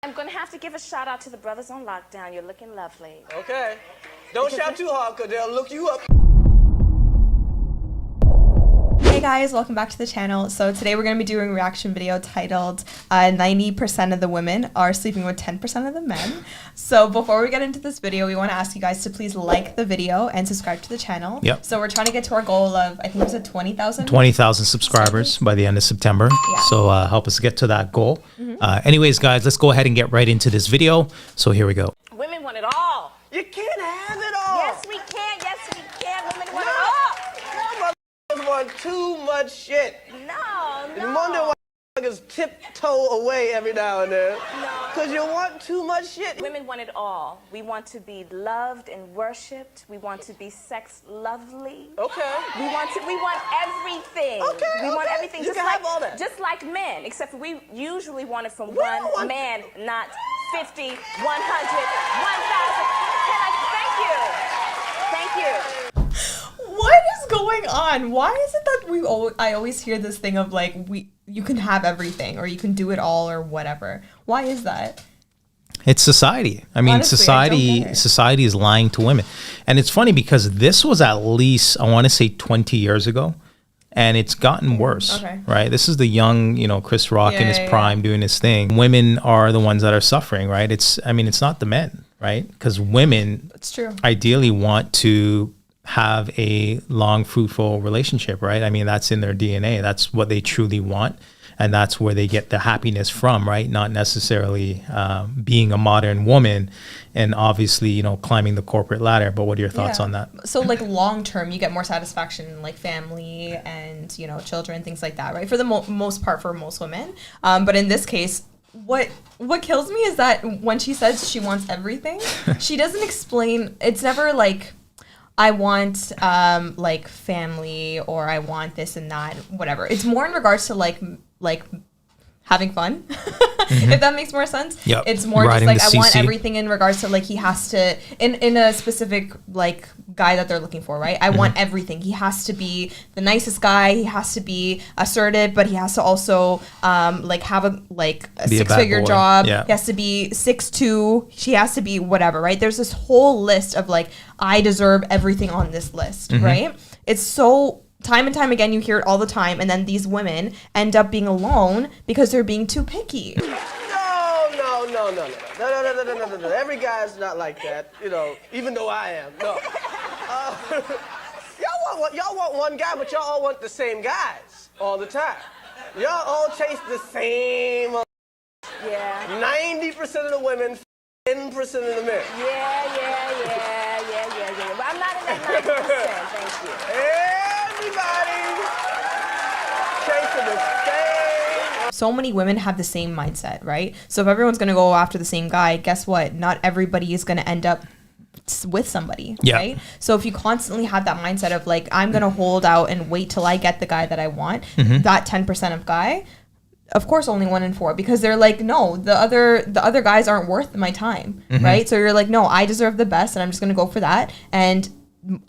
I'm going to have to give a shout out to the brothers on lockdown. You're looking lovely. Okay. Don't shout too hard because they'll look you up. Hey guys, welcome back to the channel. So today we're going to be doing a reaction video titled 90% of the women are sleeping with 10% of the men. So before we get into this video, we want to ask you guys to please like the video and subscribe to the channel. Yep. So we're trying to get to our goal of, I think it was 20,000? 20,000 subscribers by the end of September. Yeah. So help us get to that goal. Anyways, guys, let's go ahead and get right into this video. So here we go. Women want it all. You can't have it all. Yes, we can. Yes, we can. Women want it all. No, want too much shit. No. You wonder why motherfuckers tiptoe away every now and then. No. Because you want too much shit. Women want it all. We want to be loved and worshipped. We want to be sex lovely. Okay. We want everything. Okay, We want okay. everything. You can have all that. Just like men, except for we usually want it from We don't one want- man, not 50, 100, 1,000. Can I thank you? Thank you. What is going on? Why is it that I always hear this thing of like, you can have everything or you can do it all or whatever. Why is that? It's society. I mean, Honestly, I don't get it. society is lying to women. And it's funny because this was at least, I want to say 20 years ago. And it's gotten worse, Okay. right? This is the young, Chris Rock in his Yeah, prime doing his thing. Women are the ones that are suffering, right? It's not the men, right? Because women It's true. ideally want to have a long, fruitful relationship, right? I mean, that's in their DNA. That's what they truly want. And that's where they get the happiness from, right? Not necessarily being a modern woman and obviously, climbing the corporate ladder. But what are your thoughts Yeah. on that? So like long term, you get more satisfaction in like family and children, things like that, right? For the most part, for most women. But in this case, what kills me is that when she says she wants everything, she doesn't explain. It's never like, I want like family or I want this and that, whatever. It's more in regards to like having fun, if that makes more sense. Yep. It's more Riding just like the I want CC. everything in regards to like he has to in a specific like guy that they're looking for, right? I want everything. He has to be the nicest guy. He has to be assertive, but he has to also like have a Be a bad six-figure boy. job. Yeah. He has to be 6'2". She has to be whatever, right? There's this whole list of like I deserve everything on this list, right? It's so time and time again, you hear it all the time, and then these women end up being alone because they're being too picky. No. Every guy's not like that, even though I am. No. Y'all want one guy, but y'all all want the same guys all the time. Y'all all chase the same. Yeah. 90% of the women, 10% of the men. Yeah. But I'm not in that 90%. Thank you. Everybody chasing the same. So many women have the same mindset, right? So if everyone's going to go after the same guy, guess what? Not everybody is going to end up with somebody, Yeah. right? So if you constantly have that mindset of like, I'm going to hold out and wait till I get the guy that I want, that 10% of guy, of course only 1 in 4, because they're like, no, the other guys aren't worth my time, right? So you're like, no, I deserve the best and I'm just going to go for that. And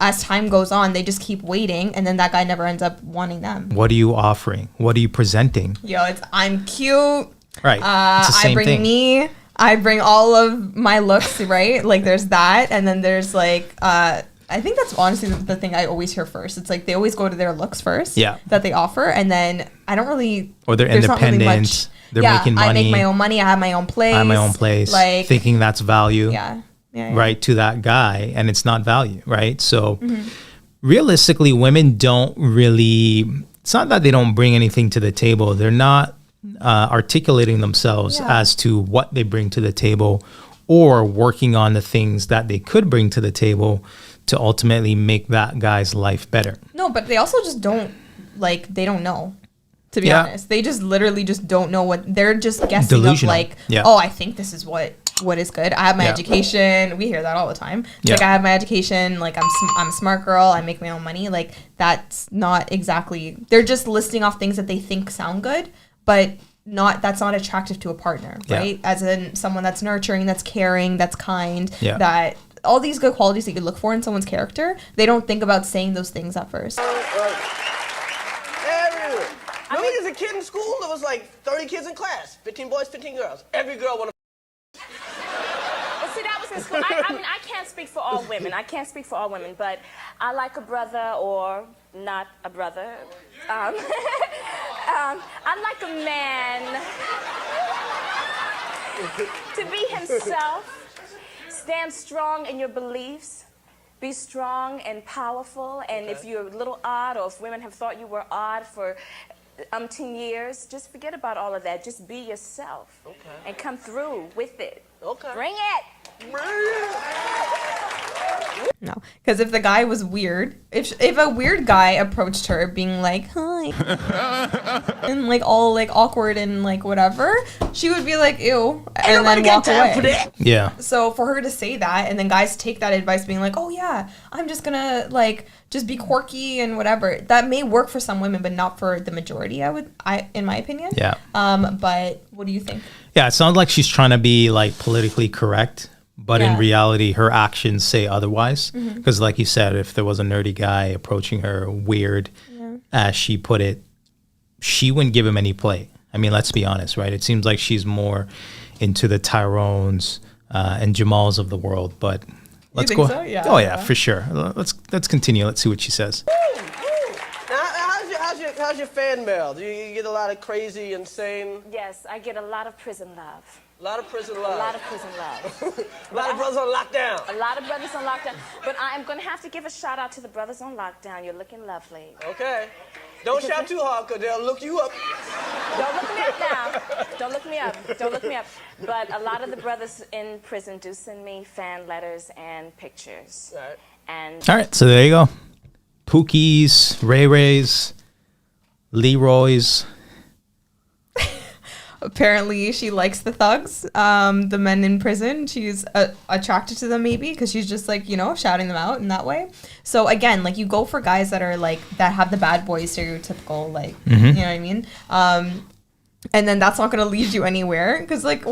as time goes on, they just keep waiting, and then that guy never ends up wanting them. What are you offering? What are you presenting? Yo, I'm cute. Right. It's the same I bring thing. me. I bring all of my looks, right? Like there's that, and then there's like I think that's honestly the thing I always hear first. It's like they always go to their looks first, Yeah. that they offer, and then I don't really. Or they're there's not really independent. much- They're yeah, making I money. make my own money. I have my own place. I have my own place. Like thinking that's value. yeah. Right, to that guy, and it's not value, right? So realistically, women don't really, it's not that they don't bring anything to the table. They're not articulating themselves Yeah. as to what they bring to the table or working on the things that they could bring to the table to ultimately make that guy's life better. No, but they also just don't they don't know. To be Yeah. honest, they just literally just don't know what they're just guessing Delusional. of like, Yeah. oh, I think this is what is good. I have my Yeah. education. We hear that all the time. Yeah. Like I have my education. Like I'm a smart girl. I make my own money. Like that's not exactly. They're just listing off things that they think sound good, but that's not attractive to a partner, Yeah. right? As in someone that's nurturing, that's caring, that's kind, Yeah. that all these good qualities that you look for in someone's character. They don't think about saying those things at first. Everywhere. Remember as a kid in school, there was like 30 kids in class, 15 boys, 15 girls. Every girl wanted I mean, I can't speak for all women. I can't speak for all women, but I like a brother or not a brother. I like a man to be himself, stand strong in your beliefs, be strong and powerful, and if you're a little odd or if women have thought you were odd for umpteen years, just forget about all of that. Just be yourself and come through with it. Okay. Bring it. No, because if the guy was weird, if a weird guy approached her being like hi and like all like awkward and like whatever, she would be like ew and then walk away. Yeah. So for her to say that and then guys take that advice being like, oh yeah, I'm just gonna like just be quirky and whatever, that may work for some women but not for the majority, in my opinion. Yeah. But what do you think? Yeah, it sounds like she's trying to be like politically correct, but in Yeah. reality, her actions say otherwise. Because, like you said, if there was a nerdy guy approaching her weird, as she put it, she wouldn't give him any play. I mean, let's be honest, right? It seems like she's more into the Tyrones and Jamals of the world. But let's think go. so? Yeah. Oh yeah, for sure. Let's continue. Let's see what she says. Now, how's your fan mail? Do you get a lot of crazy, insane, Yes, I get a lot of prison love. a lot of prison A love? lot of prison love. A lot of brothers on lockdown. A lot of brothers on lockdown. But I am going to have to give a shout out to the brothers on lockdown. You're looking lovely. Okay. Don't shout too hard because they'll look you up. Don't look me up now. Don't look me up. Don't look me up. But a lot of the brothers in prison do send me fan letters and pictures. All right. And All right, so there you go. Pookie's, Ray Ray's, Leroy's. Apparently she likes the thugs, the men in prison. She's attracted to them maybe because she's just like, you know, shouting them out in that way. So again, like you go for guys that are like, that have the bad boy stereotypical, like, you know what I mean? And then that's not going to lead you anywhere because like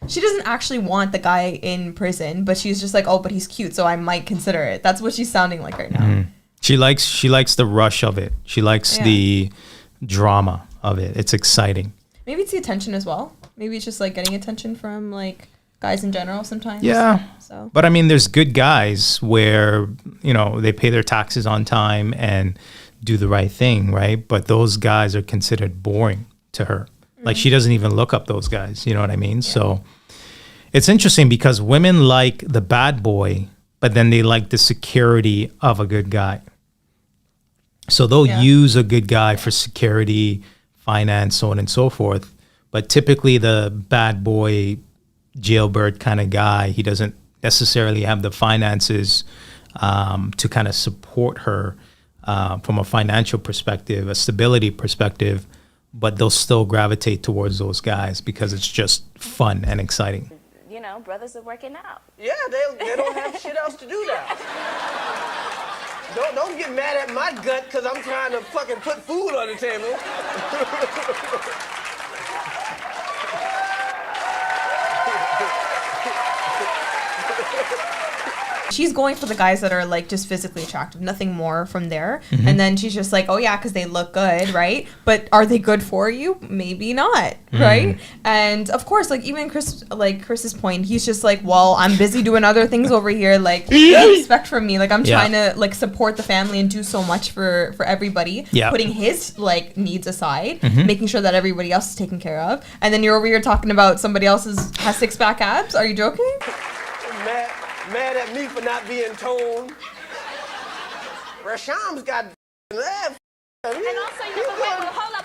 she doesn't actually want the guy in prison, but she's just like, oh, but he's cute, so I might consider it. That's what she's sounding like right now. She likes the rush of it. She likes the drama of it. It's exciting. Maybe it's the attention as well. Maybe it's just like getting attention from like guys in general sometimes. Yeah. So But I mean, there's good guys where, you know, they pay their taxes on time and do the right thing, right? But those guys are considered boring to her. Like she doesn't even look up those guys, you know what I mean? So it's interesting because women like the bad boy, but then they like the security of a good guy. So they'll use a good guy for security, finance, so on and so forth. But typically the bad boy, jailbird kind of guy, he doesn't necessarily have the finances to kind of support her from a financial perspective, a stability perspective, but they'll still gravitate towards those guys because it's just fun and exciting. you know, brothers are working out. Yeah, they don't have shit else to do now. Don't get mad at my gut because I'm trying to fucking put food on the table. She's going for the guys that are like just physically attractive, nothing more from there. And then she's just like, oh yeah, because they look good, right? But are they good for you? Maybe not, right? And of course, like even Chris's point, he's just like, well, I'm busy doing other things over here. Like, expect from me. Like I'm trying to like support the family and do so much for everybody. Yeah. Putting his like needs aside, making sure that everybody else is taken care of. And then you're over here talking about somebody else's has six-pack abs. Are you joking? Mad at me for not being toned. Rasham's got laugh. And also, you know, wait, hold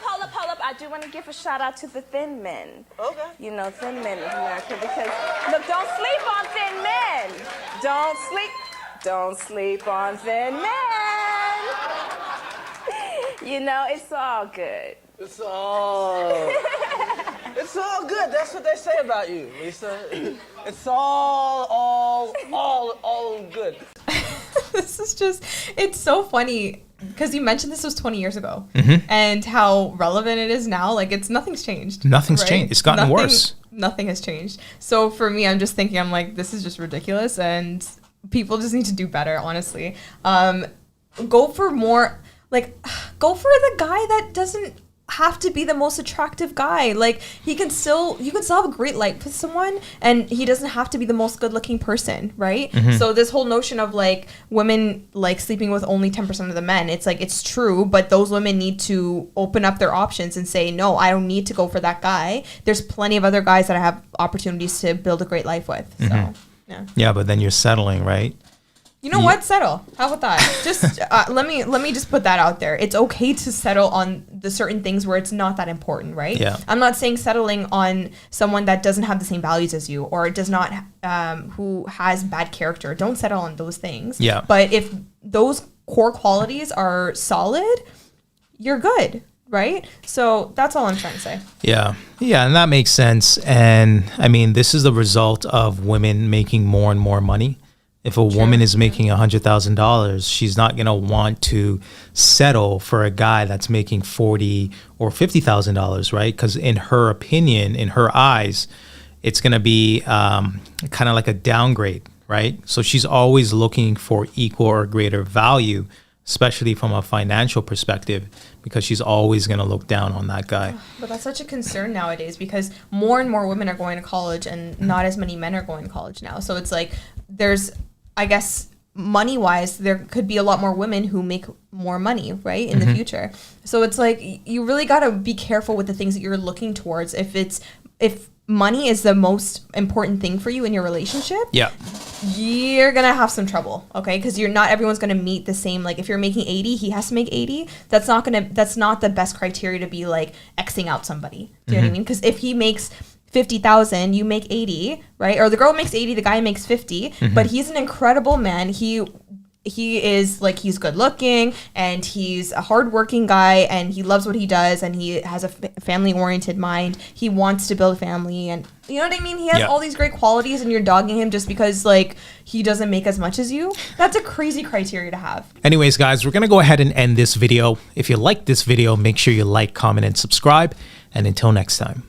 up. I do want to give a shout out to the thin men. Okay. You know, thin men in America, because look, don't sleep on thin men. Don't sleep on thin men. You know, it's all good. It's all good. That's what they say about you, Lisa. It's all good. This is just, it's so funny because you mentioned this was 20 years ago and how relevant it is now. Like nothing's changed. Nothing's changed. It's gotten worse. Nothing has changed. So for me, I'm just thinking, I'm like, this is just ridiculous and people just need to do better, honestly. Go for the guy that doesn't have to be the most attractive guy. Like you can still have a great life with someone, and he doesn't have to be the most good looking person, right? So this whole notion of like women like sleeping with only 10% of the men, it's like it's true, but those women need to open up their options and say, no, I don't need to go for that guy. There's plenty of other guys that I have opportunities to build a great life with. So Yeah, but then you're settling, right? you know what? Settle. How about that? Just let me just put that out there. It's okay to settle on the certain things where it's not that important, right? Yeah. I'm not saying settling on someone that doesn't have the same values as you or does not who has bad character. Don't settle on those things. Yeah. But if those core qualities are solid, you're good, right? So that's all I'm trying to say. Yeah. Yeah, and that makes sense. And I mean, this is the result of women making more and more money. If a woman is making $100,000, she's not going to want to settle for a guy that's making $40,000 or $50,000, right? Because in her opinion, in her eyes, it's going to be kind of like a downgrade, right? So she's always looking for equal or greater value, especially from a financial perspective, because she's always going to look down on that guy. But that's such a concern nowadays because more and more women are going to college and not as many men are going to college now. So it's like there's, I guess, money-wise, there could be a lot more women who make more money, right, in the future. So it's like you really got to be careful with the things that you're looking towards. If money is the most important thing for you in your relationship, Yeah. you're gonna have some trouble, okay? Because you're not everyone's gonna meet the same. Like if you're making 80, he has to make 80. That's not the best criteria to be like Xing out somebody. Do you know what I mean? Because if he makes 50,000, you make 80, right? Or the girl makes 80, the guy makes 50, but he's an incredible man. He is like, he's good looking and he's a hardworking guy and he loves what he does and he has a family oriented mind. He wants to build a family and you know what I mean? He has all these great qualities and you're dogging him just because like he doesn't make as much as you. That's a crazy criteria to have. Anyways, guys, we're going to go ahead and end this video. If you like this video, make sure you like, comment, and subscribe. And until next time.